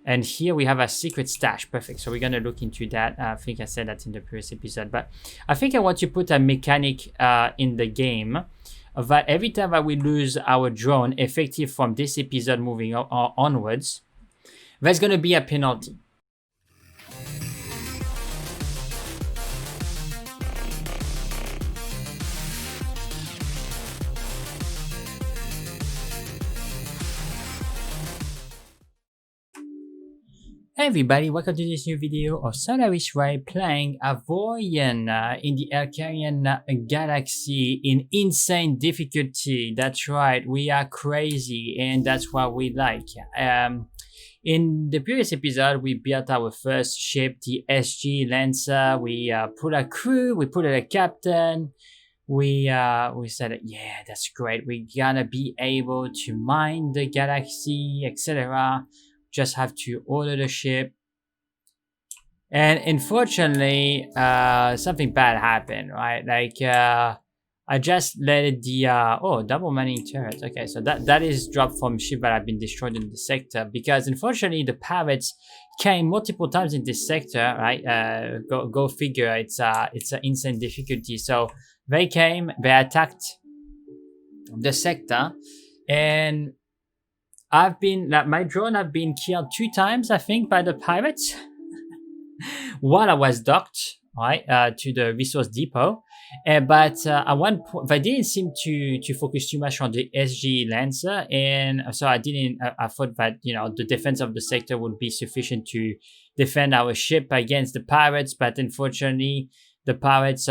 And here we have a secret stash. Perfect. So we're going to look into that. I think I said that in the previous episode. But I think I want to put a mechanic in the game that every time that we lose our drone, effective from this episode moving onwards, there's going to be a penalty. Hey everybody, welcome to this new video of Solaris Ray playing Avorion in the Arcarian Galaxy in insane difficulty. That's right, we are crazy and that's what we like. In the previous episode, we built our first ship, the SGE Lancer. We put a crew, we put a captain. We said, yeah, that's great. We're gonna be able to mine the galaxy, etc. Just have to order the ship, and unfortunately something bad happened, right? Like I just let the double mining turrets. Okay, so that is dropped from ship that have been destroyed in the sector, because unfortunately the pirates came multiple times in this sector, right? Go figure. It's an insane difficulty. So they came, they attacked the sector, and my drone have been killed 2 times, I think, by the pirates while I was docked, right, to the resource depot. But at one point, they didn't seem to focus too much on the SGE Lancer, and so I thought that, you know, the defense of the sector would be sufficient to defend our ship against the pirates. But unfortunately, the pirates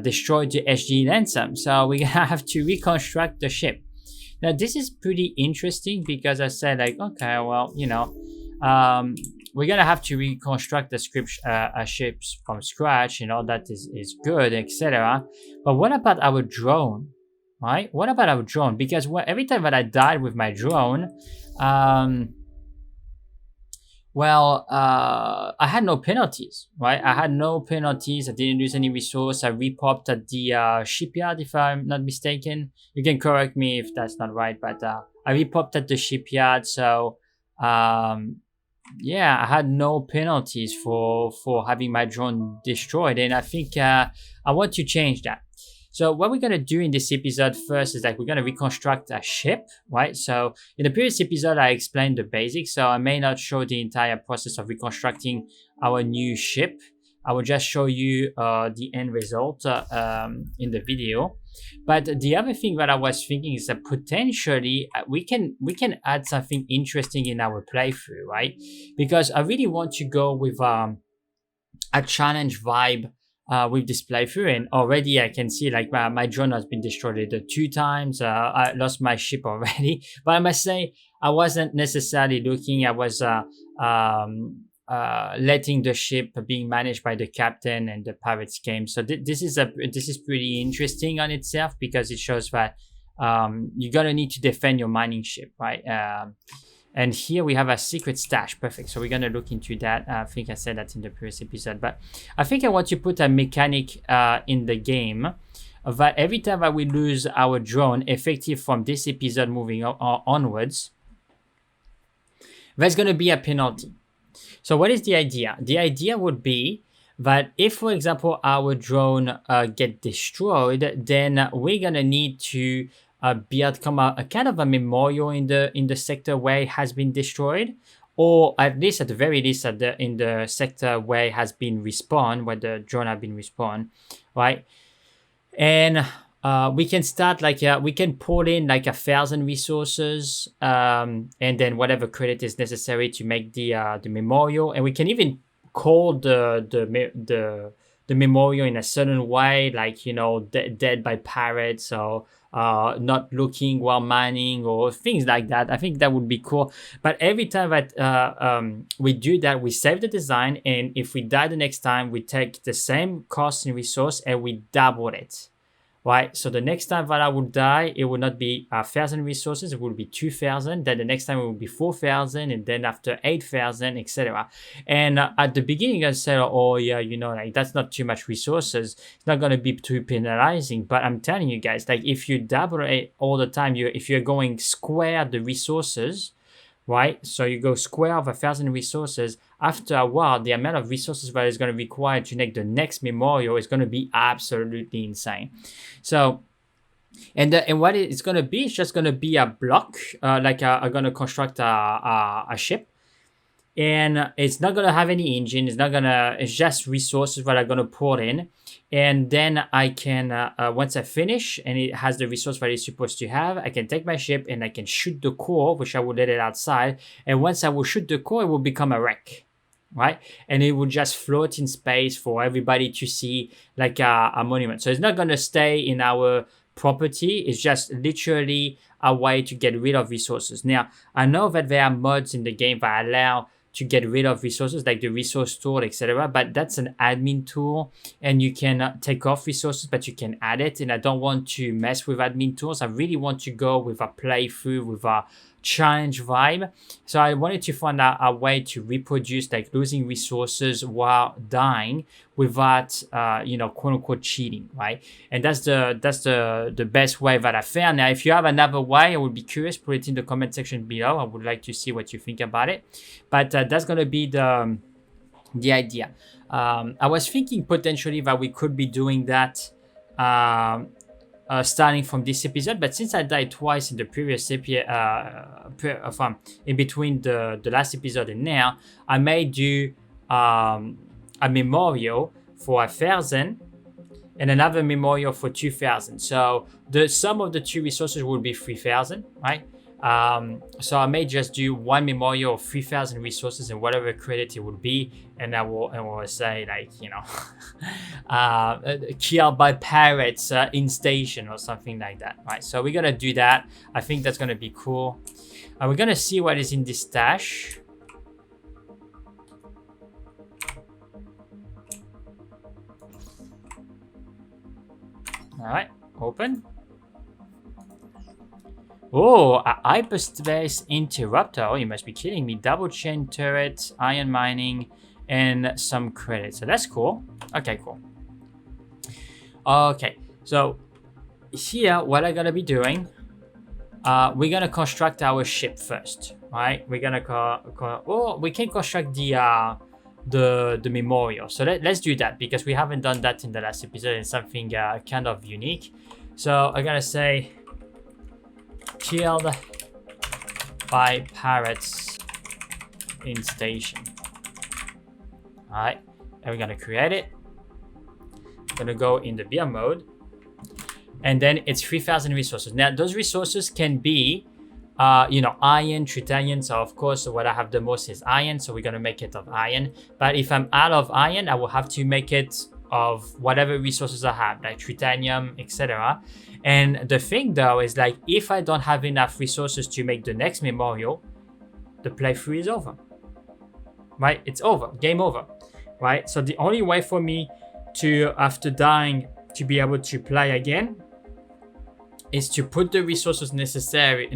destroyed the SGE Lancer, so we're gonna have to reconstruct the ship. Now, this is pretty interesting because I said, like, okay, well, you know, we're going to have to reconstruct the ships from scratch, you know, that is good, etc. But what about our drone, right? What about our drone? Because every time that I died with my drone, I had no penalties, right? I had no penalties. I didn't lose any resource. I repopped at the shipyard, if I'm not mistaken. You can correct me if that's not right, but I repopped at the shipyard. So, yeah, I had no penalties for having my drone destroyed. And I think I want to change that. So what we're going to do in this episode first is that we're going to reconstruct a ship, right? So in the previous episode, I explained the basics, so I may not show the entire process of reconstructing our new ship. I will just show you the end result in the video. But the other thing that I was thinking is that potentially we can add something interesting in our playthrough, right? Because I really want to go with a challenge vibe with this playthrough, and already I can see, like, my drone has been destroyed 2 times. I lost my ship already, but I must say I wasn't necessarily looking. I was letting the ship being managed by the captain, and the pirates came. So this is pretty interesting on itself, because it shows that you're gonna need to defend your mining ship, right? And here we have a secret stash. Perfect. So we're going to look into that. I think I said that in the previous episode. But I think I want to put a mechanic in the game that every time that we lose our drone, effective from this episode moving onwards, there's going to be a penalty. So what is the idea? The idea would be that if, for example, our drone get destroyed, then we're going to need to build a kind of a memorial in the sector where it has been destroyed, or at the very least in the sector where it has been respawned, where the drone have been respawned, right? And we can start we can pull in 1,000 resources, and then whatever credit is necessary to make the memorial, and we can even call the memorial in a certain way, like, you know, dead by pirates, or not looking while mining, or things like that. I think that would be cool. But every time that we do that, we save the design, and if we die the next time, we take the same cost in resource and we double it, right? So the next time that I would die, it would not be 1,000 resources, it would be 2,000. Then the next time it would be 4,000, and then after 8,000, etc. And at the beginning, I said, oh yeah, you know, like, that's not too much resources. It's not going to be too penalizing. But I'm telling you guys, like, if you double it all the time, if you're going square the resources, right? So you go square of 1,000 resources. After a while, the amount of resources that is going to require to make the next memorial is going to be absolutely insane. So, and what it's going to be, it's just going to be a block, like I'm going to construct a ship. And it's not gonna have any engine. It's just resources that I'm gonna pour in, and then I can once I finish and it has the resource that it's supposed to have, I can take my ship and I can shoot the core, which I will let it outside. And once I will shoot the core, it will become a wreck, right? And it will just float in space for everybody to see, like a monument. So it's not gonna stay in our property. It's just literally a way to get rid of resources. Now I know that there are mods in the game that allow to get rid of resources, like the resource tool, etc. But that's an admin tool, and you can take off resources, but you can add it. And I don't want to mess with admin tools. I really want to go with a playthrough, with a challenge vibe. So I wanted to find out a way to reproduce, like losing resources while dying without, quote unquote cheating, right? And that's the best way that I found. Now, if you have another way, I would be curious. Put it in the comment section below. I would like to see what you think about it. But that's gonna be the idea. I was thinking potentially that we could be doing that. Starting from this episode, but since I died twice in the previous episode, in between the last episode and now, I may do a memorial for 1,000 and another memorial for 2,000. So the sum of the two resources will be 3,000, right? So I may just do one memorial of 3,000 resources and whatever credit it would be, and I will say, like, killed by pirates in station or something like that, right? So we're gonna do that. I think that's gonna be cool. We're gonna see what is in this stash. All right, open. Oh, a hyperspace interrupter. Oh, you must be kidding me. Double chain turret, iron mining, and some credits. So that's cool. Okay, cool. Okay, so here, what I'm gonna be doing, we're gonna construct our ship first, right? We're gonna we can construct the memorial. So let's do that, because we haven't done that in the last episode. It's something kind of unique. So I'm gonna say, killed by pirates in station. All right, and we're gonna create it. Gonna go in the beer mode, and then it's 3,000 resources. Now those resources can be iron, titanium. So of course what I have the most is iron, so we're gonna make it of iron. But if I'm out of iron, I will have to make it of whatever resources I have, like titanium, etc. And the thing though is, like, if I don't have enough resources to make the next memorial, the playthrough is over, right? It's over, game over, right? So the only way for me to, after dying, to be able to play again is to put the resources necessary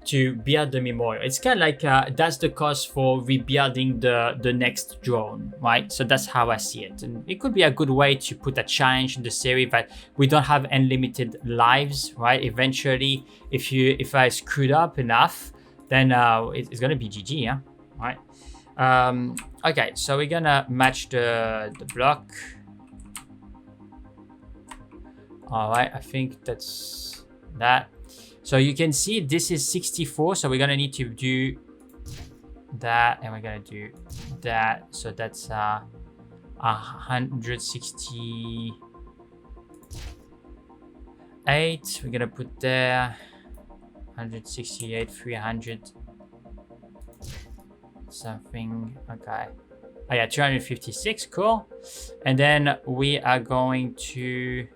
to build the memorial. It's kind of like that's the cost for rebuilding the next drone, right? So that's how I see it. And it could be a good way to put a challenge in the series that we don't have unlimited lives, right? Eventually, if I screwed up enough, then it's gonna be GG, yeah, right? Okay, so we're gonna match the block. All right, I think that's that. So you can see this is 64, so we're gonna need to do that, and we're gonna do that. So that's 168. We're gonna put there 168, 300 something. Okay. Oh yeah, 256. Cool. And then we are going to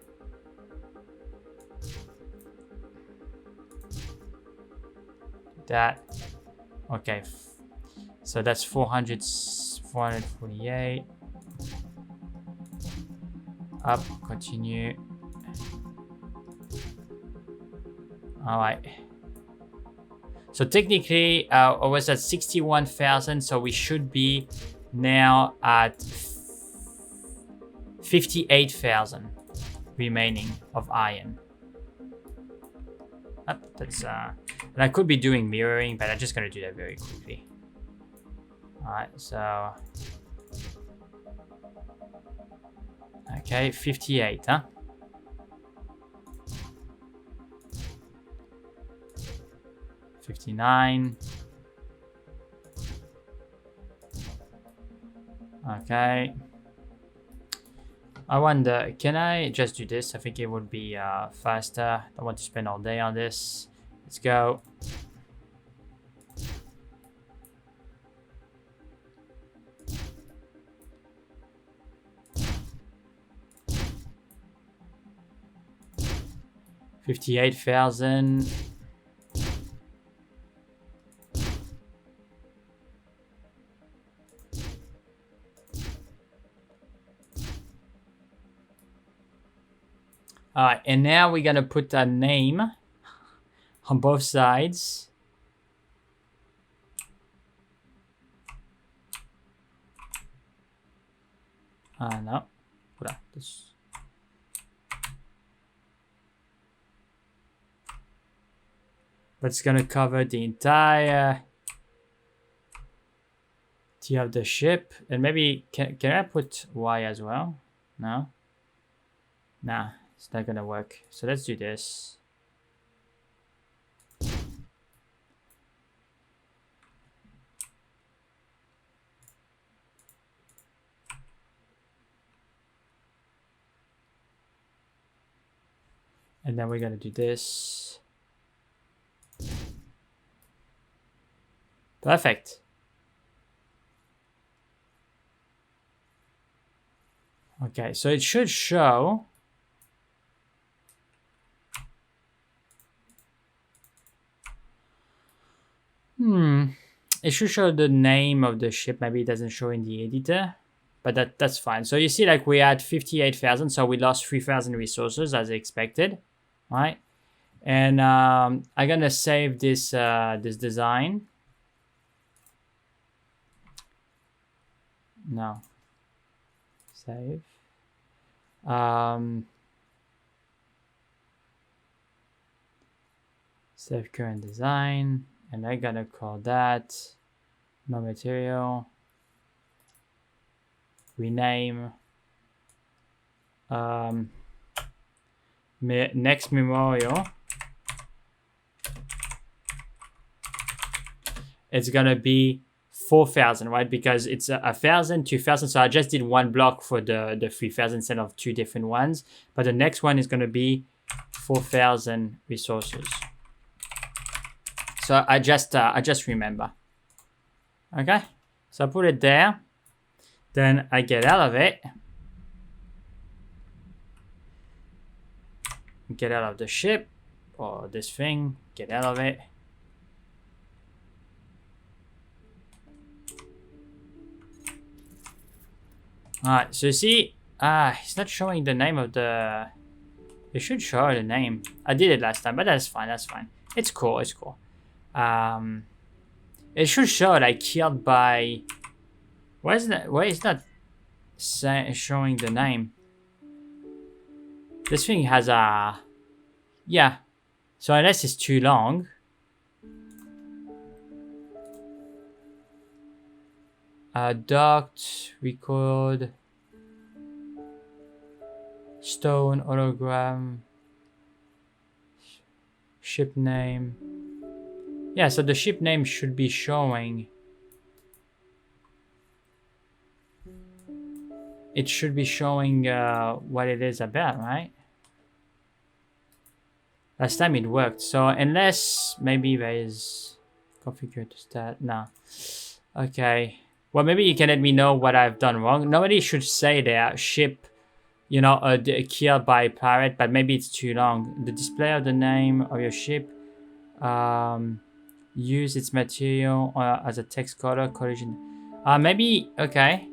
that. Okay, so that's 448 up, continue. All right, so technically I was at 61,000, so we should be now at 58,000 remaining of iron. That's and I could be doing mirroring, but I'm just gonna do that very quickly. All right, so okay, 58, huh? $59. Okay. I wonder, can I just do this? I think it would be faster. I don't want to spend all day on this. Let's go. $58,000. All right, and now we're gonna put a name on both sides. No, this. But it's gonna cover the entire T of the ship, and maybe can I put Y as well? No, nah. It's not gonna work. So let's do this. And then we're gonna do this. Perfect. Okay, so it should show. It should show the name of the ship. Maybe it doesn't show in the editor, but that's fine. So you see, like, we had 58,000, so we lost 3,000 resources as expected, right? And I'm gonna save this this design. No. Save. Save current design. And I'm gonna call that no material. Rename. Next memorial. It's gonna be 4,000, right? Because it's 1,000, 2,000. So I just did one block for the 3,000 instead of two different ones. But the next one is gonna be 4,000 resources. So I just remember. Okay, so I put it there. Then I get out of it. Get out of the ship or this thing. Get out of it. All right, so you see, it's not showing the name of the. It should show the name. I did it last time, but that's fine. That's fine. It's cool. It's cool. It should show like killed by. Why is not showing the name? This thing has a. Yeah. So unless it's too long. Docked, record, stone, hologram, ship name. Yeah, so the ship name should be showing. It should be showing what it is about, right? Last time it worked. So unless maybe there is configure to start. No. Okay. Well, maybe you can let me know what I've done wrong. Nobody should say there ship, you know, killed by pirate, but maybe it's too long. The display of the name of your ship. Use its material as a text color collision. Maybe, okay.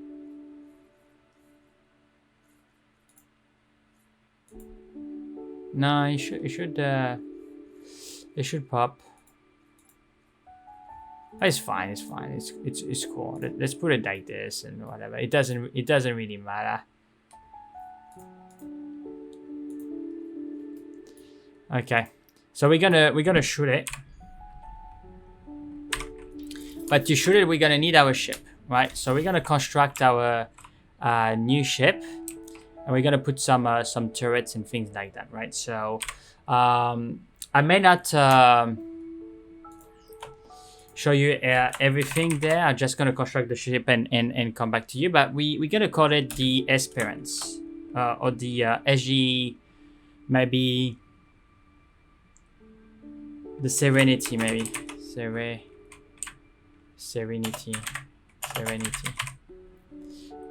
No, it should pop. It's fine. It's fine. It's cool. Let's put it like this and whatever. It doesn't really matter. Okay. So we're gonna shoot it. But to shoot it, we're gonna need our ship, right? So we're gonna construct our new ship, and we're gonna put some turrets and things like that, right? So I may not show you everything there. I'm just gonna construct the ship and come back to you. But we're gonna call it the Esperance or the SGE, maybe the Serenity, maybe Serenity.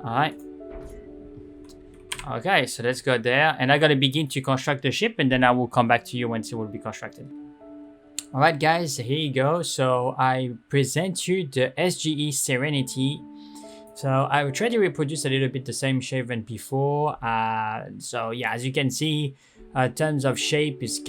All right. Okay, so let's go there, and I gotta begin to construct the ship, and then I will come back to you once it will be constructed. All right, guys, here you go. So I present you the SGE Serenity. So I will try to reproduce a little bit the same shape than before. So yeah, as you can see, in terms of shape, is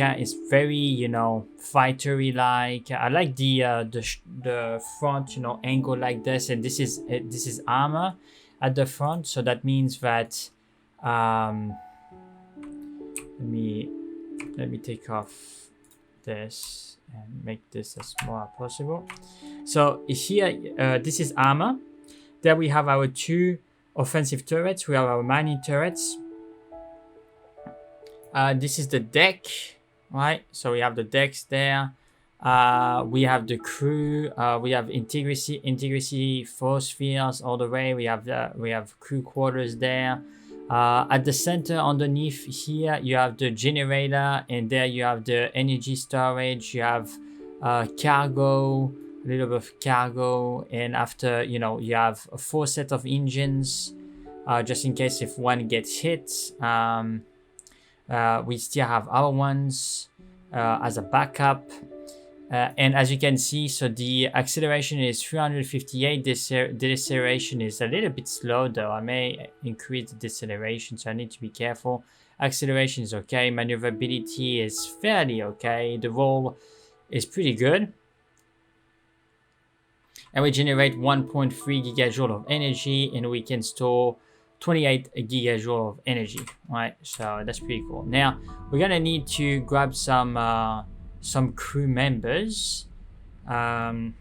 very, you know, fightery like. I like the front, you know, angle like this, and this is armor at the front. So that means that let me take off this and make this as small as possible. So here, this is armor. There we have our 2 offensive turrets. We have our mining turrets. This is the deck, right? So we have the decks there. We have the crew. We have integrity force fields all the way. We have crew quarters there. At the center underneath here, you have the generator, and there you have the energy storage. You have cargo, a little bit of cargo, and after, you know, you have a 4 set of engines, just in case if one gets hit. We still have our ones as a backup. And as you can see, so the acceleration is 358. The deceleration is a little bit slow though. I may increase the deceleration, so I need to be careful. Acceleration is okay. Maneuverability is fairly okay. The roll is pretty good. And we generate 1.3 gigajoule of energy, and we can store 28 gigajoule of energy, right? So that's pretty cool. Now we're gonna need to grab some crew members, and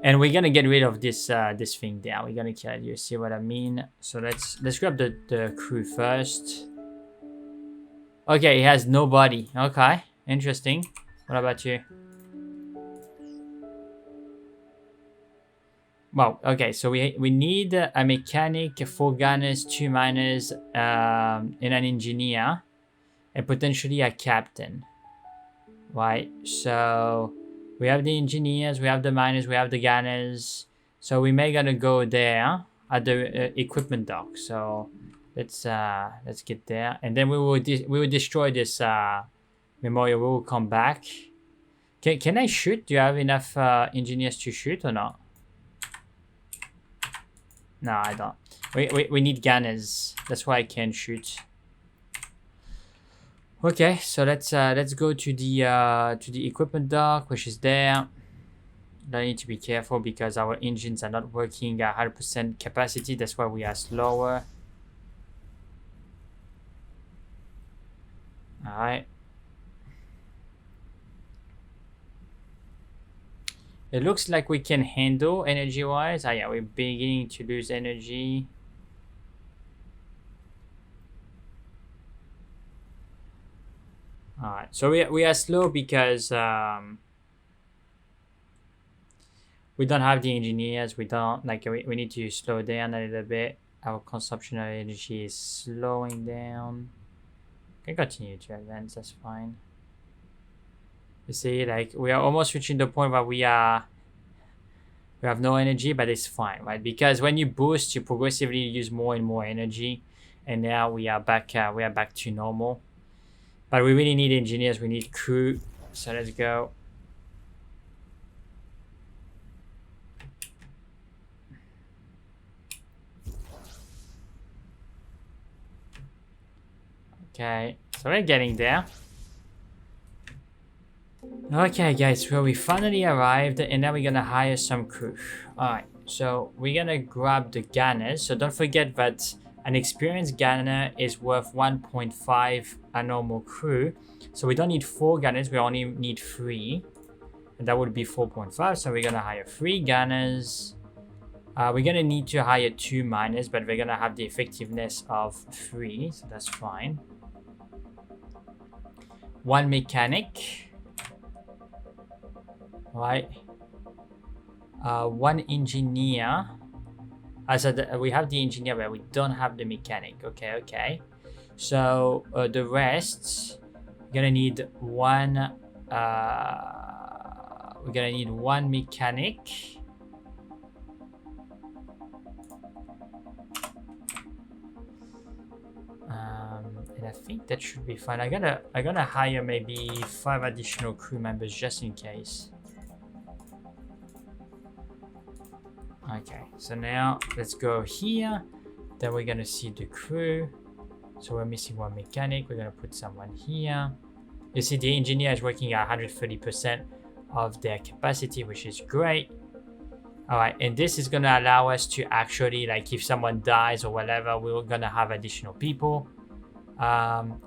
we're gonna get rid of this this thing there. We're gonna kill it. You see what I mean? So let's grab the crew first. Okay, it has no body. Okay, interesting. What about you? Well, okay, so we need a mechanic, 4 gunners, 2 miners, and an engineer, and potentially a captain, right? So we have the engineers, we have the miners, we have the gunners. So we may gonna go there at the equipment dock. So let's get there, and then we will destroy this memorial. We will come back. Can I shoot? Do you have enough engineers to shoot or not? No, I don't. We need gunners. That's why I can't shoot. Okay, so let's go to the equipment dock, which is there. I need to be careful because our engines are not working at 100% capacity. That's why we are slower. All right. It looks like we can handle energy-wise. Yeah, we're beginning to lose energy. Alright, so we are slow because we don't have the engineers. We don't, like, we need to slow down a little bit. Our consumption of energy is slowing down. We can continue to advance, that's fine. You see, like, we are almost reaching the point where we have no energy, but it's fine, right? Because when you boost, you progressively use more and more energy, and now we are back to normal. But we really need engineers. We need crew. So let's go. Okay, so we're getting there. Okay guys, well we finally arrived, and now we're gonna hire some crew. Alright, so we're gonna grab the gunners. So don't forget that An experienced gunner is worth 1.5 a normal crew. So we don't need 4 gunners, we only need 3. And that would be 4.5, so we're gonna hire 3 gunners. We're gonna need to hire 2 miners, but we're gonna have the effectiveness of 3, so that's fine. 1 mechanic. Right. 1 engineer. So we have the engineer, but we don't have the mechanic. Okay. So the rest, we're gonna need 1. We're gonna need 1 mechanic. And I think that should be fine. I'm gonna hire maybe 5 additional crew members just in case. Okay, so now let's go here. Then we're gonna see the crew. So we're missing 1 mechanic. We're gonna put someone here. You see the engineer is working at 130% of their capacity, which is great. All right, and this is gonna allow us to actually, like, if someone dies or whatever, we're gonna have additional people.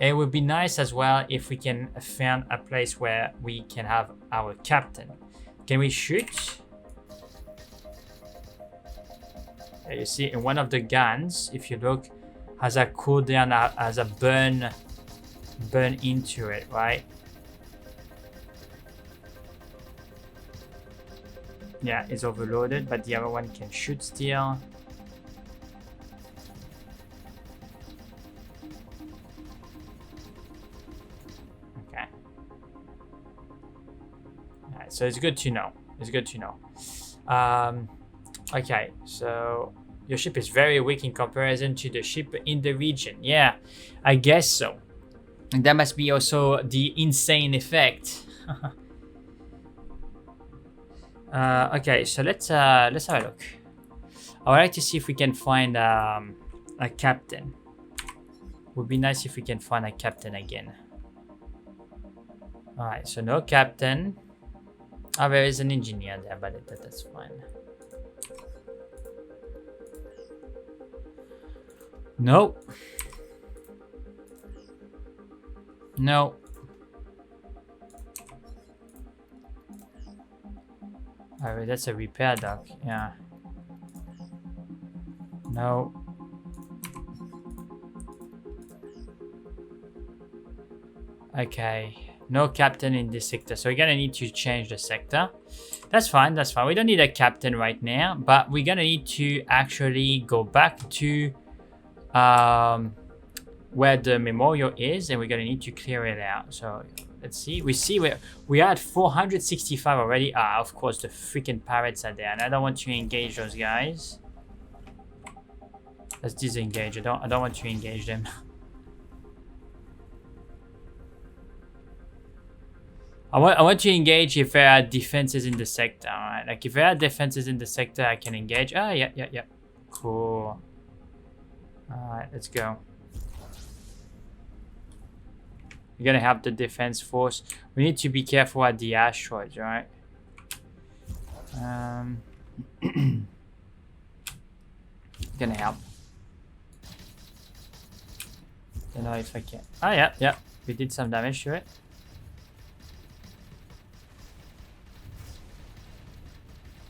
It would be nice as well if we can find a place where we can have our captain. Can we shoot? You see, in one of the guns, if you look, has a cooldown, has a burn into it, right? Yeah, it's overloaded, but the other one can shoot still. Okay. Alright, so it's good to know. It's good to know. Okay, so your ship is very weak in comparison to the ship in the region. Yeah, I guess so. And that must be also the insane effect. Okay, so let's have a look. I would like to see if we can find a captain. Would be nice if we can find a captain again. All right, so no captain. Oh, there is an engineer there, but that's fine. Nope. No. Alright, that's a repair dock. Yeah. No. Okay. No captain in this sector. So we're gonna need to change the sector. That's fine, that's fine. We don't need a captain right now, but we're gonna need to actually go back to where the memorial is, and we're gonna need to clear it out. So let's see. We are at 465 already. Ah, of course the freaking pirates are there, and I don't want to engage those guys. Let's disengage. I don't want to engage them. I want to engage if there are defenses in the sector. Alright, like if there are defenses in the sector, I can engage. Ah, yeah. Cool. Alright, let's go. We're gonna have the defense force. We need to be careful at the asteroids, right? Gonna help. Don't know if I can. Ah, yeah. We did some damage to it.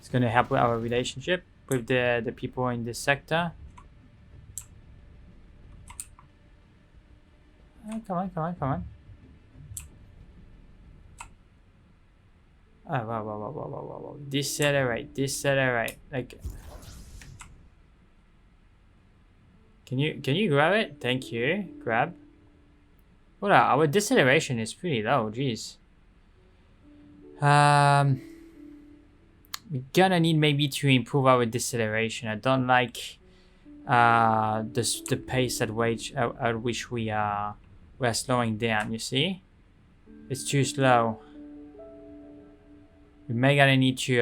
It's gonna help with our relationship with the people in this sector. Oh, come on. Oh, whoa. Decelerate. Like, can you grab it? Thank you. Grab. Well, our deceleration is pretty low. Jeez. We're gonna need maybe to improve our deceleration. I don't like the pace at which we're slowing down. You see, it's too slow. We may gonna need to,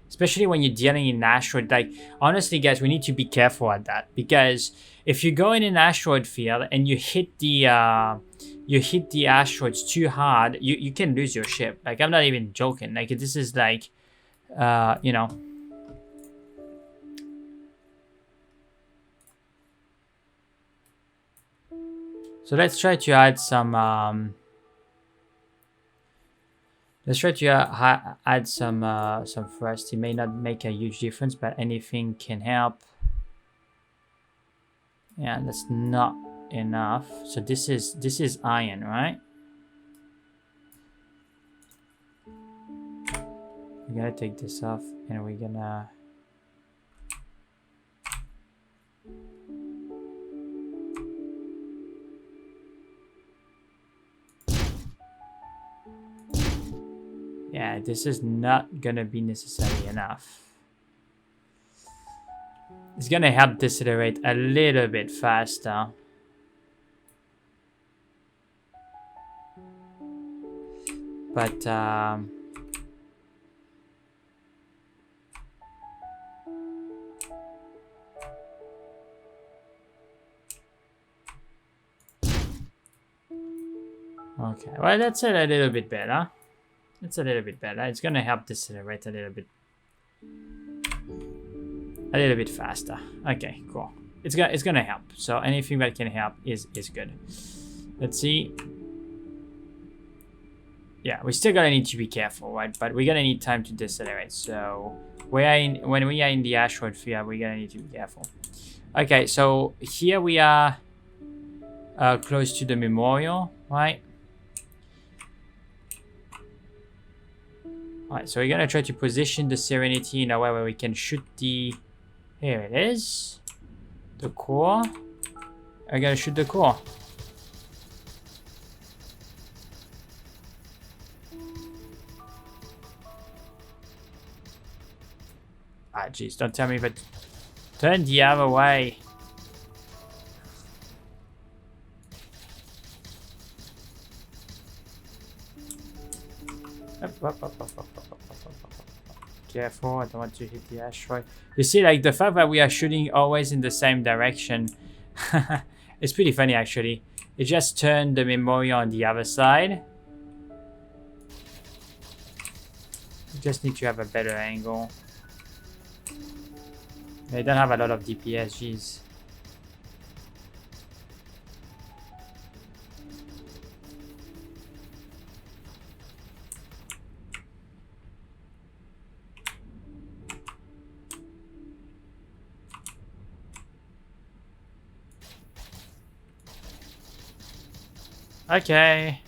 especially when you're dealing in an asteroid. Like, honestly, guys, we need to be careful at that, because if you go in an asteroid field and you hit the asteroids too hard, you can lose your ship. Like, I'm not even joking. Like, this is like, you know. So let's try to add some add some Frosty. May not make a huge difference, but anything can help. Yeah, that's not enough. So this is iron, right? We're gonna take this off and we're gonna yeah, this is not gonna be necessarily enough. It's gonna help decelerate a little bit faster. But okay, well, that's a little bit better. It's a little bit better. It's gonna help decelerate a little bit faster. Okay, cool. It's gonna help. So anything that can help is good. Let's see. Yeah, we're still gonna need to be careful, right? But we're gonna need time to decelerate. So when we are in the asteroid field, we're gonna need to be careful. Okay, so here we are close to the memorial, right? Alright, so we're gonna try to position the Serenity in a way where we can shoot the... Here it is. The core. I gotta shoot the core. Ah, jeez, don't tell me but... Turn the other way. Careful, I don't want to hit the asteroid. You see, like, the fact that we are shooting always in the same direction, it's pretty funny, actually. It just turned the memorial on the other side. You just need to have a better angle. They don't have a lot of DPS, jeez. Okay.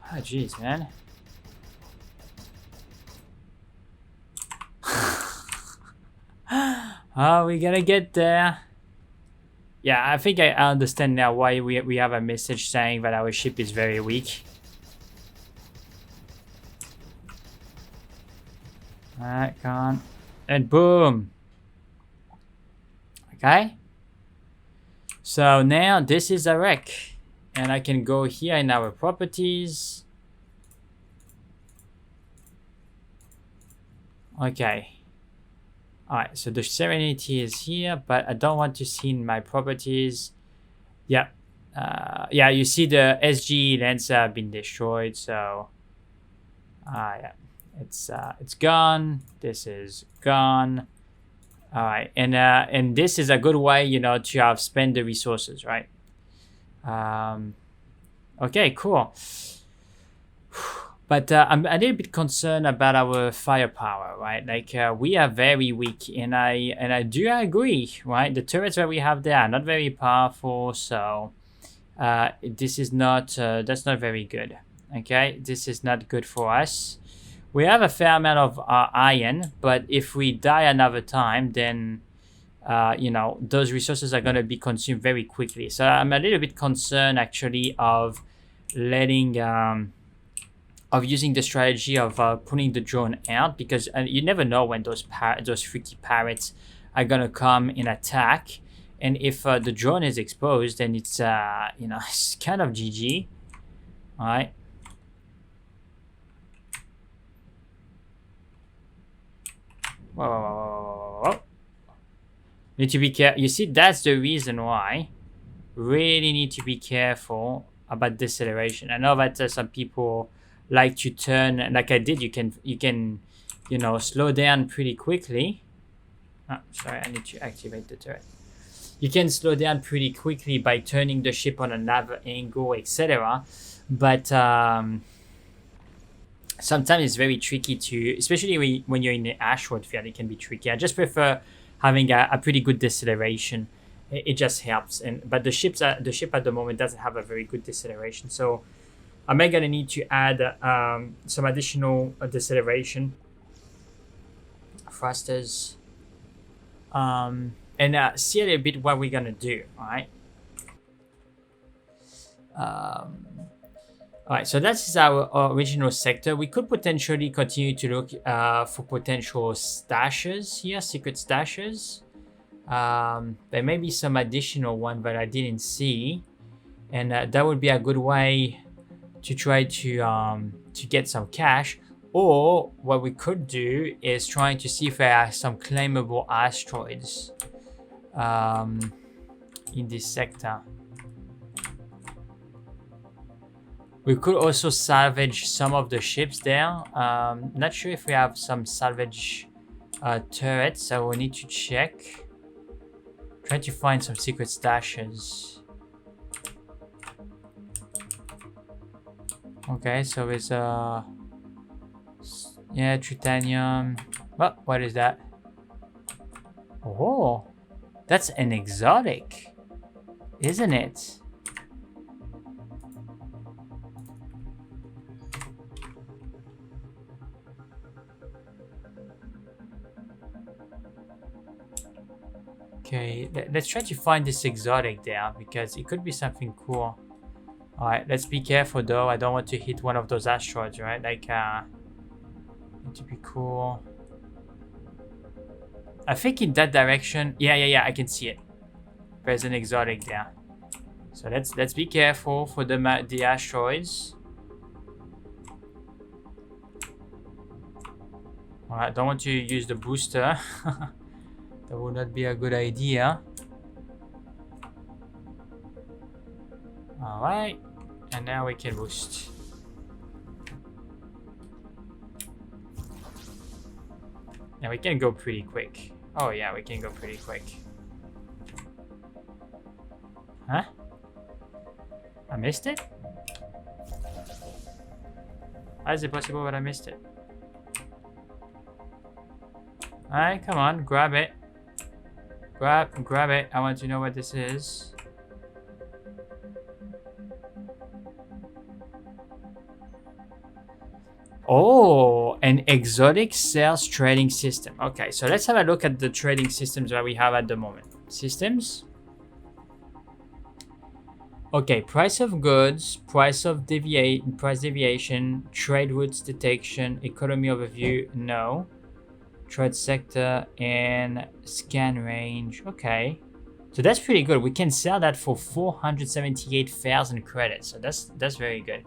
Ah, jeez, man. Oh, we gotta get there. Yeah, I think I understand now why we have a message saying that our ship is very weak. Alright, come on. And boom. Okay. So now this is a wreck. And I can go here in our properties. Okay. Alright, so the Serenity is here, but I don't want to see in my properties. Yeah. Yeah, you see the SGE Lancer have been destroyed, so yeah. It's gone. This is gone. Alright, and this is a good way, you know, to have spent the resources, right? Okay, cool. But I'm a little bit concerned about our firepower, right? Like we are very weak, and I do agree, right? The turrets that we have there are not very powerful, so this is not that's not very good. Okay, this is not good for us. We have a fair amount of iron, but if we die another time, then you know, those resources are going to be consumed very quickly. So I'm a little bit concerned, actually, of letting of using the strategy of putting the drone out, because you never know when those freaky parrots are gonna come and attack, and if the drone is exposed, then it's you know, it's kind of GG. All right. Whoa, whoa, whoa, whoa, whoa. Need to be careful. You see, that's the reason why. Really need to be careful about deceleration. I know that some people like to turn, like I did. You can you know, slow down pretty quickly. Oh, sorry, I need to activate the turret. You can slow down pretty quickly by turning the ship on another angle, etc. But sometimes it's very tricky to, especially when you're in the asteroid field, it can be tricky. I just prefer having a pretty good deceleration. It just helps. But the ship at the moment doesn't have a very good deceleration, so I may gonna need to add some additional deceleration thrusters, and see a little bit what we're gonna do. All right. All right, so that's our original sector. We could potentially continue to look for potential stashes here, secret stashes. There may be some additional one that I didn't see, and that would be a good way to try to get some cash. Or what we could do is trying to see if there are some claimable asteroids in this sector. We could also salvage some of the ships there. Not sure if we have some salvage turrets, so we need to check. Try to find some secret stashes. Okay, so it's yeah, titanium. Oh, what is that? Oh, that's an exotic, isn't it? Okay, let's try to find this exotic there because it could be something cool. Alright, let's be careful though. I don't want to hit one of those asteroids, right? Like, need to be cool. I think in that direction. Yeah, I can see it. There's an exotic there. So let's be careful for the asteroids. Alright, don't want to use the booster. That would not be a good idea. Alright, and now we can boost. Now we can go pretty quick. Oh yeah, we can go pretty quick. Huh? I missed it? How is it possible that I missed it? Alright, come on, grab it. Grab it. I want to know what this is. Oh, an exotic sales trading system. Okay, so let's have a look at the trading systems that we have at the moment. Systems. Okay, price of goods, price deviation, trade routes detection, economy overview, no. Trade sector and scan range. Okay, so that's pretty good. We can sell that for 478,000 credits. So that's very good.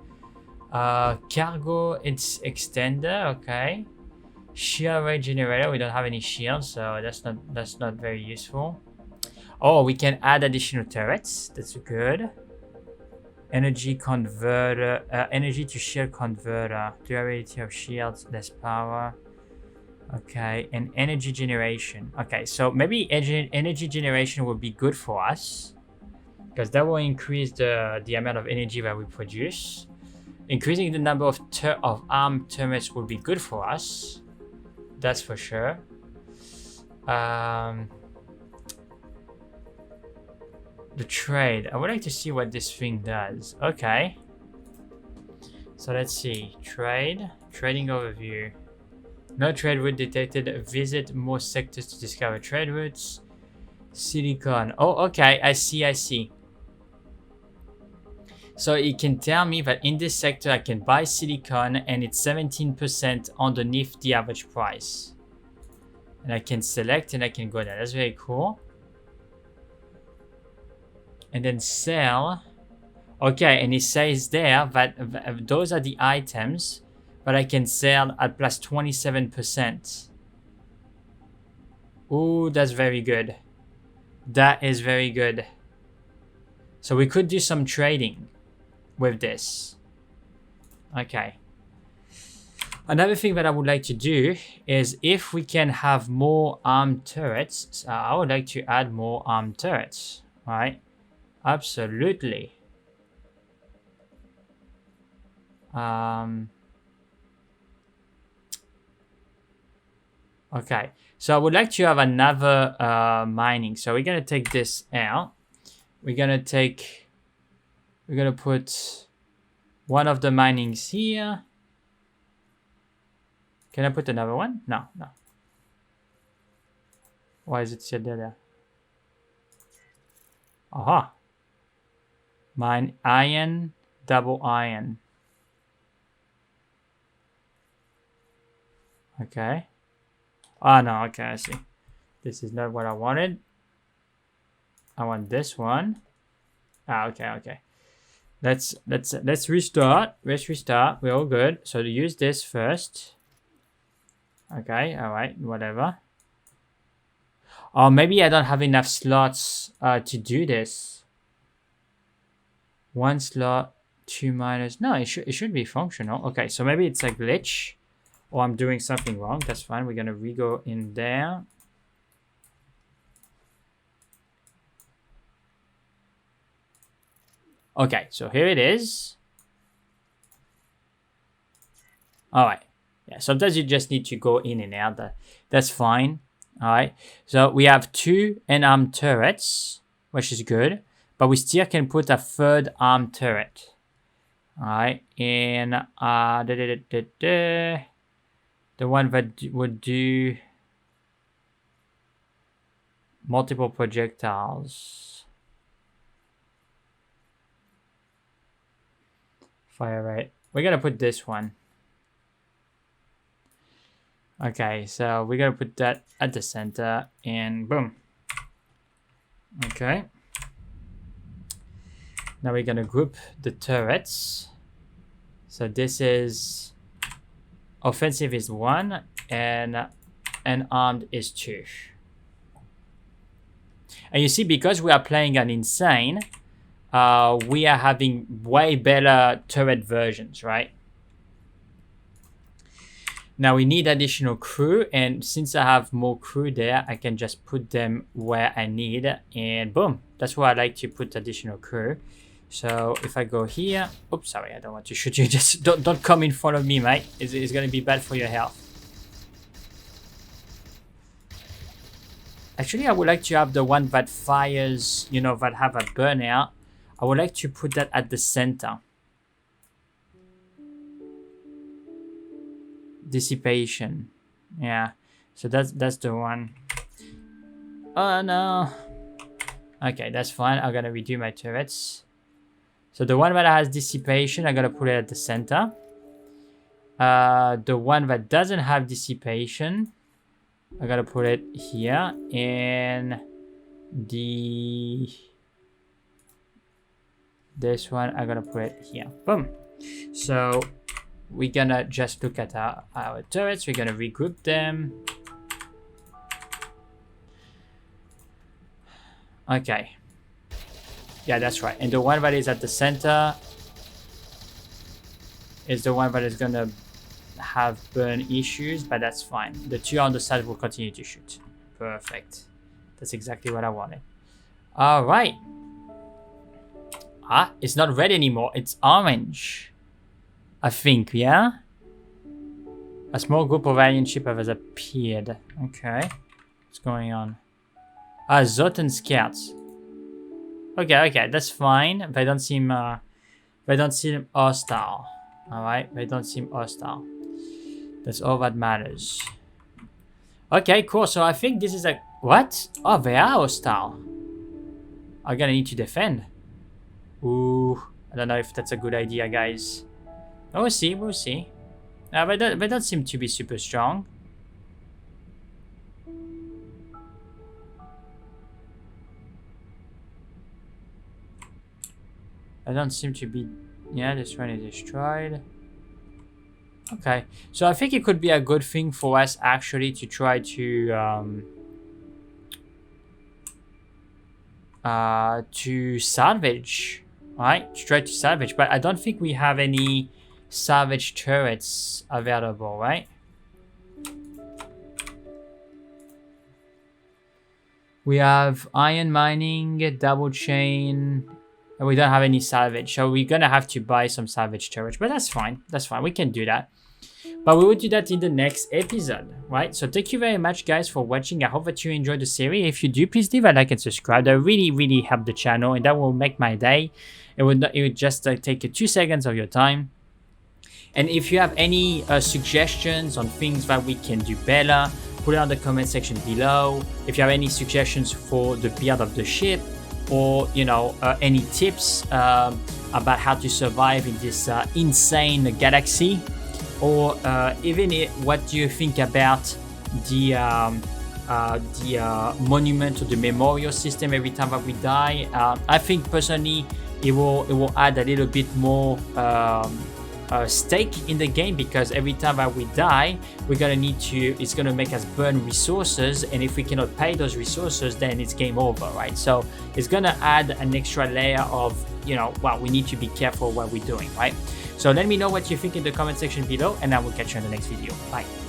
Cargo, it's extender. Okay, shield rate generator. We don't have any shields, so that's not very useful. Oh, we can add additional turrets. That's good. Energy converter, energy to shield converter. Durability of shields, less power. Okay, and energy generation. Okay, so maybe energy generation will be good for us because that will increase the amount of energy that we produce. Increasing the number of armed turrets will be good for us. That's for sure. The trade. I would like to see what this thing does. Okay. So let's see. Trading overview. No trade route detected. Visit more sectors to discover trade routes. Silicon. Oh, okay. I see. So it can tell me that in this sector I can buy silicon and it's 17% underneath the average price. And I can select and I can go there. That's very cool. And then sell. Okay, and it says there that those are the items that I can sell at plus 27%. Ooh, that's very good. That is very good. So we could do some trading with this. Okay. Another thing that I would like to do is if we can have more armed turrets, so I would like to add more armed turrets, right? Absolutely. Okay, so I would like to have another mining. So we're gonna take this out. We're gonna put one of the minings here. Can I put another one? No, no. Why is it still there? Aha. Mine iron, double iron. Okay. Oh no, okay, I see. This is not what I wanted. I want this one. Ah, okay, okay. Let's restart. Let's restart. We're all good. So to use this first. Okay, alright, whatever. Or maybe I don't have enough slots to do this. One slot, 2 minus. No, it should be functional. Okay, so maybe it's a glitch. Or I'm doing something wrong. That's fine. We're gonna re-go in there. Okay, so here it is. Alright. Yeah, sometimes you just need to go in and out. That's fine. Alright. So we have 2 unarmed turrets, which is good. But we still can put a third armed turret. Alright. And the one that would do multiple projectiles. Fire rate. We're gonna put this one. Okay, so we're gonna put that at the center and boom. Okay. Now we're gonna group the turrets. So this is offensive is 1 and armed is 2. And you see, because we are playing an insane, we are having way better turret versions, right? Now we need additional crew, and since I have more crew there, I can just put them where I need, and boom, that's where I like to put additional crew. So if I go here, oops, sorry, I don't want to shoot you. Just don't come in front of me, mate. It's gonna be bad for your health. Actually, I would like to have the one that fires, you know, that have a burnout. I would like to put that at the center. Dissipation. Yeah, so that's the one. Oh no. Okay, that's fine. I'm gonna redo my turrets. So the one that has dissipation, I'm gonna put it at the center. The one that doesn't have dissipation, I gotta put it here, and this one I'm gonna put it here. Boom. So we're gonna just look at our turrets. We're gonna regroup them. Okay. Yeah, that's right. And the one that is at the center is the one that is gonna have burn issues, but that's fine. The 2 on the side will continue to shoot. Perfect. That's exactly what I wanted. All right. Ah, it's not red anymore. It's orange. I think, yeah? A small group of alien ship has appeared. Okay. What's going on? Ah, Zotan scouts. Okay, that's fine. They don't seem hostile. Alright, they don't seem hostile. That's all that matters. Okay, cool. So I think this is a... What? Oh, they are hostile. I'm gonna need to defend. Ooh, I don't know if that's a good idea, guys. We'll see, we'll see. They don't seem to be super strong. I don't seem to be... Yeah, this one is destroyed. Okay, so I think it could be a good thing for us actually to try to salvage, right? To try to salvage, but I don't think we have any salvage turrets available, right? We have iron mining, double chain, and we don't have any salvage. So we're gonna have to buy some salvage turrets, but that's fine. That's fine. We can do that. But we will do that in the next episode, right? So thank you very much, guys, for watching. I hope that you enjoyed the series. If you do, please leave a like and subscribe. That really, really help the channel, and that will make my day. It would just take 2 seconds of your time. And if you have any suggestions on things that we can do better, put it on the comment section below. If you have any suggestions for the build of the ship, or any tips about how to survive in this insane galaxy, or even what do you think about the monument or the memorial system every time that we die? I think personally it will add a little bit more stake in the game, because every time that we die, we're gonna need to, it's gonna make us burn resources, and if we cannot pay those resources, then it's game over, right? So it's gonna add an extra layer of, well, we need to be careful what we're doing, right? So let me know what you think in the comment section below, and I will catch you in the next video. Bye.